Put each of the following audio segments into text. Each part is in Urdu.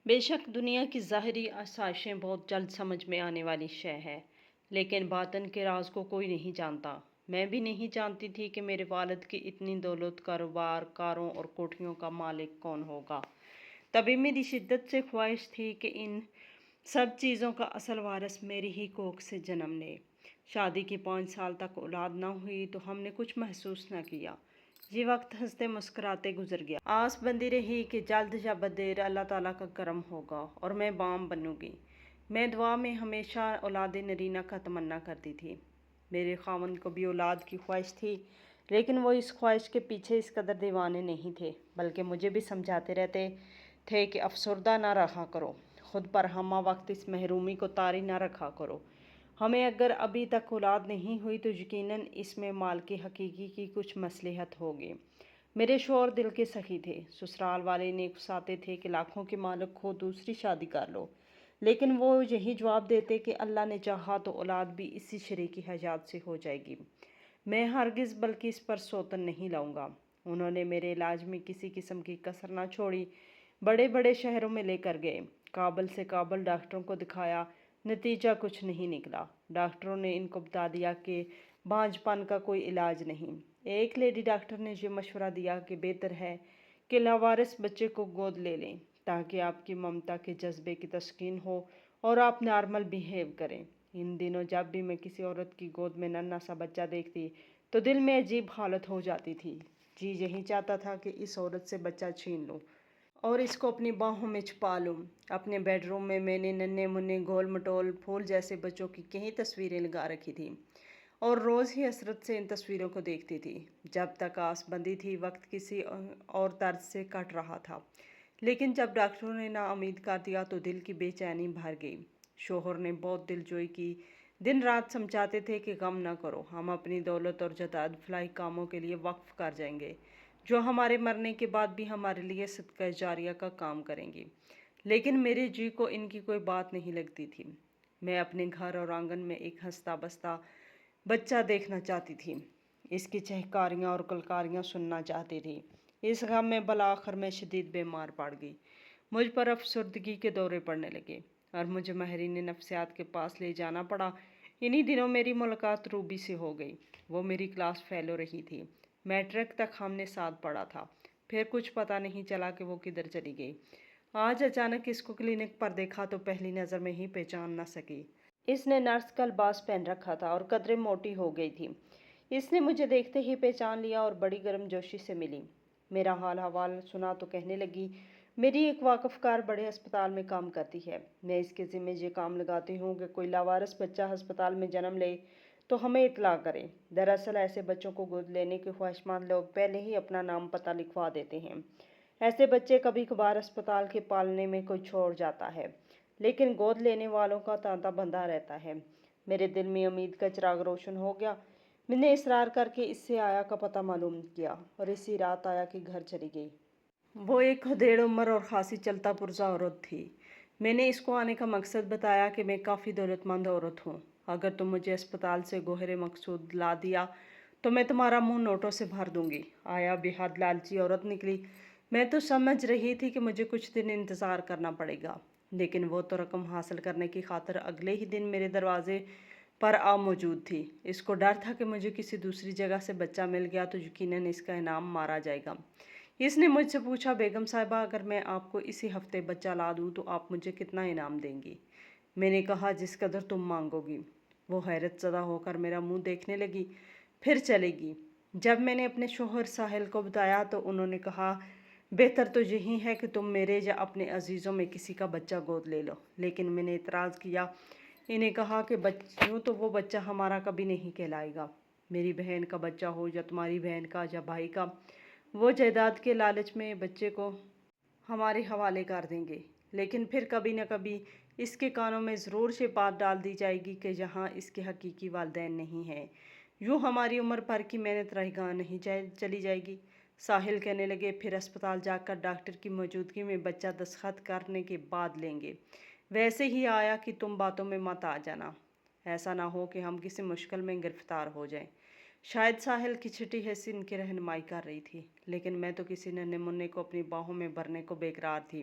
بے شک دنیا کی ظاہری آسائشیں بہت جلد سمجھ میں آنے والی شے ہے، لیکن باطن کے راز کو کوئی نہیں جانتا۔ میں بھی نہیں جانتی تھی کہ میرے والد کی اتنی دولت، کاروبار، کاروں اور کوٹھیوں کا مالک کون ہوگا۔ تبھی میری شدت سے خواہش تھی کہ ان سب چیزوں کا اصل وارث میری ہی کوکھ سے جنم لے۔ شادی کے 5 سال تک اولاد نہ ہوئی تو ہم نے کچھ محسوس نہ کیا۔ یہ وقت ہنستے مسکراتے گزر گیا۔ آس بندی رہی کہ جلد یا بدیر اللہ تعالیٰ کا کرم ہوگا اور میں ماں بنوں گی۔ میں دعا میں ہمیشہ اولاد نرینہ کا تمنا کرتی تھی۔ میرے خاوند کو بھی اولاد کی خواہش تھی، لیکن وہ اس خواہش کے پیچھے اس قدر دیوانے نہیں تھے، بلکہ مجھے بھی سمجھاتے رہتے تھے کہ افسردہ نہ رہا کرو، خود پر ہمہ وقت اس محرومی کو طاری نہ رکھا کرو۔ ہمیں اگر ابھی تک اولاد نہیں ہوئی تو یقیناً اس میں مال کی حقیقی کی کچھ مصلحت ہوگی۔ میرے شوہر دل کے سخی تھے۔ سسرال والے انہیں اکساتے تھے کہ لاکھوں کے مالک ہو، دوسری شادی کر لو، لیکن وہ یہی جواب دیتے کہ اللہ نے چاہا تو اولاد بھی اسی شریکی حیات سے ہو جائے گی۔ میں ہرگز بلکہ اس پر سوتن نہیں لاؤں گا۔ انہوں نے میرے علاج میں کسی قسم کی کسر نہ چھوڑی۔ بڑے بڑے شہروں میں لے کر گئے، کابل سے کابل ڈاکٹروں کو دکھایا، نتیجہ کچھ نہیں نکلا۔ ڈاکٹروں نے ان کو بتا دیا کہ بانجھ پن کا کوئی علاج نہیں۔ ایک لیڈی ڈاکٹر نے یہ مشورہ دیا کہ بہتر ہے کہ لاوارث بچے کو گود لے لیں تاکہ آپ کی ممتا کے جذبے کی تسکین ہو اور آپ نارمل بیہیو کریں۔ ان دنوں جب بھی میں کسی عورت کی گود میں ننھا سا بچہ دیکھتی تو دل میں عجیب حالت ہو جاتی تھی۔ جی یہی چاہتا تھا کہ اس عورت سے بچہ چھین لوں اور اس کو اپنی باہوں میں چھپا لوں۔ اپنے بیڈ روم میں میں نے ننھے منھے گول مٹول پھول جیسے بچوں کی کئی تصویریں لگا رکھی تھیں اور روز ہی حسرت سے ان تصویروں کو دیکھتی تھی۔ جب تک آس بندی تھی وقت کسی اور طرز سے کٹ رہا تھا، لیکن جب ڈاکٹروں نے نا امید کر دیا تو دل کی بے چینی بھر گئی۔ شوہر نے بہت دلجوئی کی، دن رات سمجھاتے تھے کہ غم نہ کرو، ہم اپنی دولت اور جائیداد فلاحی کاموں کے لیے وقف کر جائیں گے جو ہمارے مرنے کے بعد بھی ہمارے لیے صدقہ جاریہ کا کام کریں گی۔ لیکن میرے جی کو ان کی کوئی بات نہیں لگتی تھی۔ میں اپنے گھر اور آنگن میں ایک ہنستا بستا بچہ دیکھنا چاہتی تھی، اس کی چہکاریاں اور کلکاریاں سننا چاہتی تھی۔ اس غم میں بالآخر میں شدید بیمار پڑ گئی۔ مجھ پر افسردگی کے دورے پڑنے لگے اور مجھے ماہرین نفسیات کے پاس لے جانا پڑا۔ انہی دنوں میری ملاقات روبی سے ہو گئی۔ وہ میری کلاس فیلو رہی تھی۔ میٹرک تک ہم نے ساتھ پڑھا تھا، پھر کچھ پتہ نہیں چلا کہ وہ کدھر چلی گئی۔ آج اچانک اس کو کلینک پر دیکھا تو پہلی نظر میں ہی پہچان نہ سکی۔ اس نے نرس کا لباس پہن رکھا تھا اور قدرے موٹی ہو گئی تھی۔ اس نے مجھے دیکھتے ہی پہچان لیا اور بڑی گرم جوشی سے ملی۔ میرا حال حوال سنا تو کہنے لگی، میری ایک واقف کار بڑے ہسپتال میں کام کرتی ہے، میں اس کے ذمے یہ کام لگاتی ہوں کہ کوئی لاوارث بچہ ہسپتال میں جنم لے تو ہمیں اطلاع کرے۔ دراصل ایسے بچوں کو گود لینے کے خواہشمند لوگ پہلے ہی اپنا نام پتہ لکھوا دیتے ہیں۔ ایسے بچے کبھی کبھار اسپتال کے پالنے میں کوئی چھوڑ جاتا ہے، لیکن گود لینے والوں کا تانتا بندھا رہتا ہے۔ میرے دل میں امید کا چراغ روشن ہو گیا۔ میں نے اصرار کر کے اس سے آیا کا پتہ معلوم کیا اور اسی رات آیا کے گھر چلی گئی۔ وہ ایک ہدیڑ عمر اور خاصی چلتا پرزا عورت تھی۔ میں نے اس کو آنے کا مقصد بتایا کہ میں کافی دولت مند عورت ہوں، اگر تم مجھے اسپتال سے گوہر مقصود لا دیا تو میں تمہارا منہ نوٹوں سے بھر دوں گی۔ آیا بے حد لالچی عورت نکلی۔ میں تو سمجھ رہی تھی کہ مجھے کچھ دن انتظار کرنا پڑے گا، لیکن وہ تو رقم حاصل کرنے کی خاطر اگلے ہی دن میرے دروازے پر موجود تھی۔ اس کو ڈر تھا کہ مجھے کسی دوسری جگہ سے بچہ مل گیا تو یقیناً اس کا انعام مارا جائے گا۔ اس نے مجھ سے پوچھا، بیگم صاحبہ اگر میں آپ کو اسی ہفتے بچہ لا دوں تو آپ مجھے کتنا انعام دیں گی؟ میں نے کہا، جس قدر تم مانگو گی۔ وہ حیرت زدہ ہو کر میرا منہ دیکھنے لگی، پھر چلے گی۔ جب میں نے اپنے شوہر ساحل کو بتایا تو انہوں نے کہا، بہتر تو یہی ہے کہ تم میرے یا اپنے عزیزوں میں کسی کا بچہ گود لے لو۔ لیکن میں نے اعتراض کیا۔ انہیں کہا کہ یوں تو وہ بچہ ہمارا کبھی نہیں کہلائے گا۔ میری بہن کا بچہ ہو یا تمہاری بہن کا یا بھائی کا، وہ جائیداد کے لالچ میں بچے کو ہمارے حوالے کر دیں گے، لیکن پھر کبھی نہ کبھی اس کے کانوں میں ضرور یہ بات ڈال دی جائے گی کہ یہاں اس کے حقیقی والدین نہیں ہیں۔ یوں ہماری عمر بھر کی محنت رائے گاں نہیں چلی جائے گی۔ ساحل کہنے لگے، پھر اسپتال جا کر ڈاکٹر کی موجودگی میں بچہ دستخط کرنے کے بعد لیں گے۔ ویسے ہی آیا کہ تم باتوں میں مت آ جانا، ایسا نہ ہو کہ ہم کسی مشکل میں گرفتار ہو جائیں۔ شاید ساحل کی چھٹی حیث ان کی رہنمائی کر رہی تھی، لیکن میں تو کسی ننھے منھے کو اپنی باہوں میں بھرنے کو بے قرار تھی۔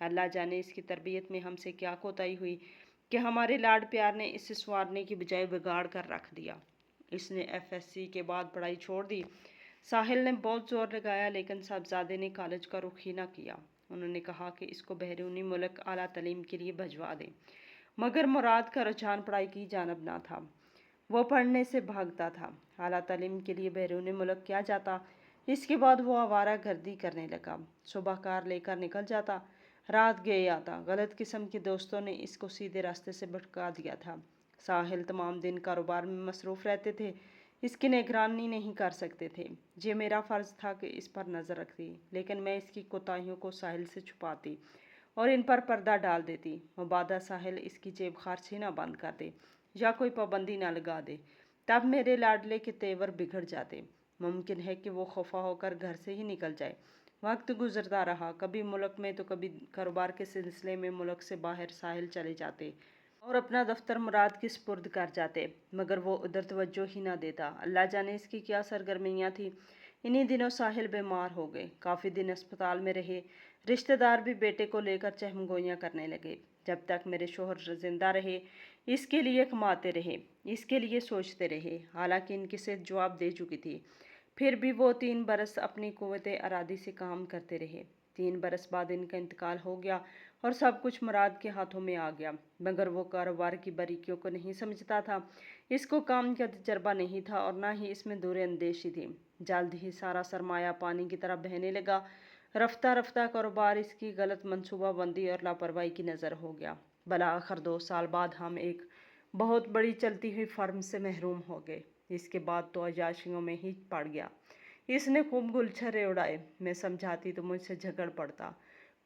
اللہ جانے اس کی تربیت میں ہم سے کیا کوتاہی ہوئی کہ ہمارے لاڈ پیار نے اسے سنوارنے کی بجائے بگاڑ کر رکھ دیا۔ اس نے FSC کے بعد پڑھائی چھوڑ دی۔ ساحل نے بہت زور لگایا لیکن صاحبزادے نے کالج کا رخ ہی نہ کیا۔ انہوں نے کہا کہ اس کو بیرونی ملک اعلیٰ تعلیم کے لیے بھجوا دیں، مگر مراد کا رجحان پڑھائی کی جانب نہ تھا۔ وہ پڑھنے سے بھاگتا تھا۔ اعلیٰ تعلیم کے لیے بیرونی ملک کیا جاتا۔ اس کے بعد وہ آوارہ گردی کرنے لگا۔ صبح کار لے کر نکل جاتا، رات گئے آتا۔ غلط قسم کے دوستوں نے اس کو سیدھے راستے سے بھٹکا دیا تھا۔ ساحل تمام دن کاروبار میں مصروف رہتے تھے، اس کی نگرانی نہیں کر سکتے تھے۔ یہ میرا فرض تھا کہ اس پر نظر رکھتی، لیکن میں اس کی کوتاہیوں کو ساحل سے چھپاتی اور ان پر پردہ ڈال دیتی۔ مبادا ساحل اس کی جیب خرچی نہ بند کر دے یا کوئی پابندی نہ لگا دے، تب میرے لاڈلے کے تیور بگڑ جاتے۔ ممکن ہے کہ وہ خفا ہو کر گھر سے ہی نکل جائے۔ وقت گزرتا رہا، کبھی ملک میں تو کبھی کاروبار کے سلسلے میں ملک سے باہر ساحل چلے جاتے اور اپنا دفتر مراد کے سپرد کر جاتے، مگر وہ ادھر توجہ ہی نہ دیتا۔ اللہ جانے اس کی کیا سرگرمیاں تھیں۔ انہی دنوں ساحل بیمار ہو گئے، کافی دن اسپتال میں رہے۔ رشتہ دار بھی بیٹے کو لے کر چہم گوئیاں کرنے لگے۔ جب تک میرے شوہر زندہ رہے، اس کے لیے کماتے رہے، اس کے لیے سوچتے رہے، حالانکہ ان کی صحت جواب دے چکی تھی۔ پھر بھی وہ 3 برس اپنی قوت ارادی سے کام کرتے رہے۔ 3 برس بعد ان کا انتقال ہو گیا اور سب کچھ مراد کے ہاتھوں میں آ گیا، مگر وہ کاروبار کی باریکیوں کو نہیں سمجھتا تھا۔ اس کو کام کا تجربہ نہیں تھا اور نہ ہی اس میں دور اندیشی تھی۔ جلد ہی سارا سرمایہ پانی کی طرح بہنے لگا۔ رفتہ رفتہ کاروبار اس کی غلط منصوبہ بندی اور لاپرواہی کی نظر ہو گیا۔ بالآخر 2 سال بعد ہم ایک بہت بڑی چلتی ہوئی فرم سے محروم ہو گئے۔ اس کے بعد تو عیاشیوں میں ہی پڑ گیا۔ اس نے خوب گلچھرے اڑائے۔ میں سمجھاتی تو مجھ سے جھگڑ پڑتا۔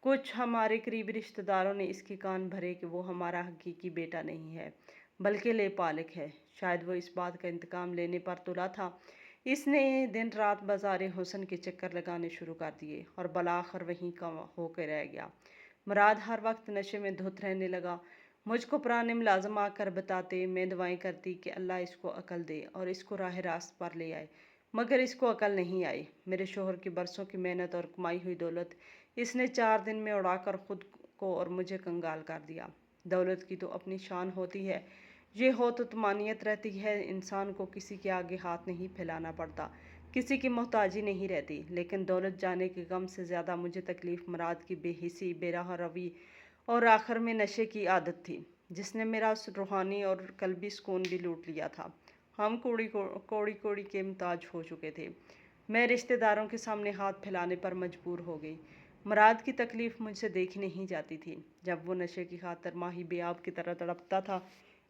کچھ ہمارے قریبی رشتہ داروں نے اس کے کان بھرے کہ وہ ہمارا حقیقی بیٹا نہیں ہے بلکہ لے پالک ہے۔ شاید وہ اس بات کا انتقام لینے پر تلا تھا۔ اس نے دن رات بازار حسن کے چکر لگانے شروع کر دیے اور بالآخر وہیں کا ہو کے رہ گیا۔ مراد ہر وقت نشے میں دھت رہنے لگا۔ مجھ کو پرانے ملازم آ کر بتاتے، میں دعائیں کرتی کہ اللہ اس کو عقل دے اور اس کو راہ راست پر لے آئے، مگر اس کو عقل نہیں آئی۔ میرے شوہر کی برسوں کی محنت اور کمائی ہوئی دولت اس نے 4 دن میں اڑا کر خود کو اور مجھے کنگال کر دیا۔ دولت کی تو اپنی شان ہوتی ہے، یہ ہو تو طمانینت رہتی ہے، انسان کو کسی کے آگے ہاتھ نہیں پھیلانا پڑتا، کسی کی محتاجی نہیں رہتی۔ لیکن دولت جانے کے غم سے زیادہ مجھے تکلیف مراد کی بے حسی، بے راہ روی اور آخر میں نشے کی عادت تھی، جس نے میرا روحانی اور قلبی سکون بھی لوٹ لیا تھا۔ ہم کوڑی کے محتاج ہو چکے تھے۔ میں رشتہ داروں کے سامنے ہاتھ پھیلانے پر مجبور ہو گئی۔ مراد کی تکلیف مجھ سے دیکھی نہیں جاتی تھی۔ جب وہ نشے کی خاطر ماہی بیاب کی طرح تڑپتا تھا۔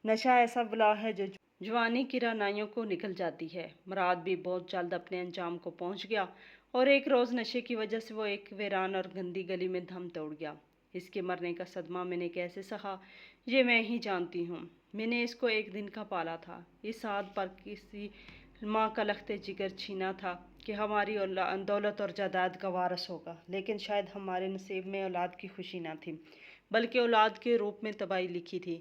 نشہ ایسا بلا ہے جو جوانی کی رعنائیوں کو نکل جاتی ہے۔ مراد بھی بہت جلد اپنے انجام کو پہنچ گیا اور ایک روز نشے کی وجہ سے وہ ایک ویران اور گندی گلی میں دھم توڑ گیا۔ اس کے مرنے کا صدمہ میں نے کیسے سہا، یہ میں ہی جانتی ہوں۔ میں نے اس کو 1 دن کا پالا تھا۔ اس ہاتھ پر کسی ماں کا لخت جگر چھینا تھا کہ ہماری دولت اور جائیداد کا وارث ہوگا، لیکن شاید ہمارے نصیب میں اولاد کی خوشی نہ تھی، بلکہ اولاد کے روپ میں تباہی لکھی تھی،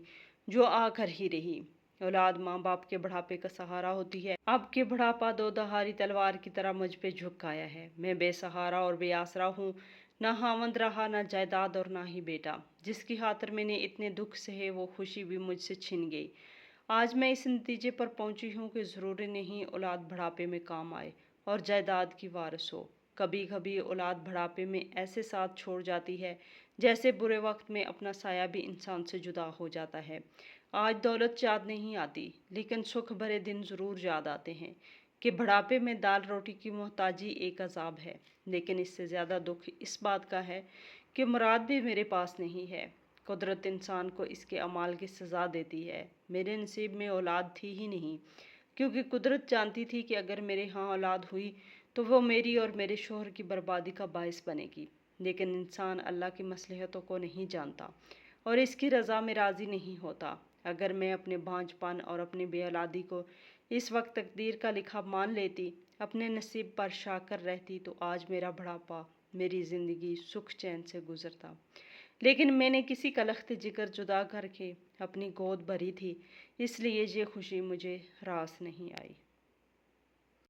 جو آ کر ہی رہی۔ اولاد ماں باپ کے بڑھاپے کا سہارا ہوتی ہے۔ اب کہ بڑھاپا 2 دھاری تلوار کی طرح مجھ پہ جھک آیا ہے، میں بے سہارا اور بے آسرا ہوں، نہ خاوند رہا، نہ جائیداد اور نہ ہی بیٹا۔ جس کی خاطر میں نے اتنے دکھ سہے، وہ خوشی بھی مجھ سے چھن گئی۔ آج میں اس نتیجے پر پہنچی ہوں کہ ضروری نہیں اولاد بڑھاپے میں کام آئے اور جائیداد کی وارث ہو۔ کبھی کبھی اولاد بڑھاپے میں ایسے ساتھ چھوڑ جاتی ہے جیسے برے وقت میں اپنا سایہ بھی انسان سے جدا ہو جاتا ہے۔ آج دولت یاد نہیں آتی، لیکن سکھ بھرے دن ضرور یاد آتے ہیں کہ بڑھاپے میں دال روٹی کی محتاجی ایک عذاب ہے۔ لیکن اس سے زیادہ دکھ اس بات کا ہے کہ مراد بھی میرے پاس نہیں ہے۔ قدرت انسان کو اس کے اعمال کی سزا دیتی ہے۔ میرے نصیب میں اولاد تھی ہی نہیں، کیونکہ قدرت جانتی تھی کہ اگر میرے ہاں اولاد ہوئی تو وہ میری اور میرے شوہر کی بربادی کا باعث بنے گی۔ لیکن انسان اللہ کی مصلحتوں کو نہیں جانتا اور اس کی رضا میں راضی نہیں ہوتا۔ اگر میں اپنے بانجھ پن اور اپنی بے اولادی کو اس وقت تقدیر کا لکھا مان لیتی، اپنے نصیب پر شاکر رہتی، تو آج میرا بڑھاپا، میری زندگی سکھ چین سے گزرتا۔ لیکن میں نے کسی کا لخت جگر جدا کر کے اپنی گود بھری تھی، اس لیے یہ خوشی مجھے راس نہیں آئی۔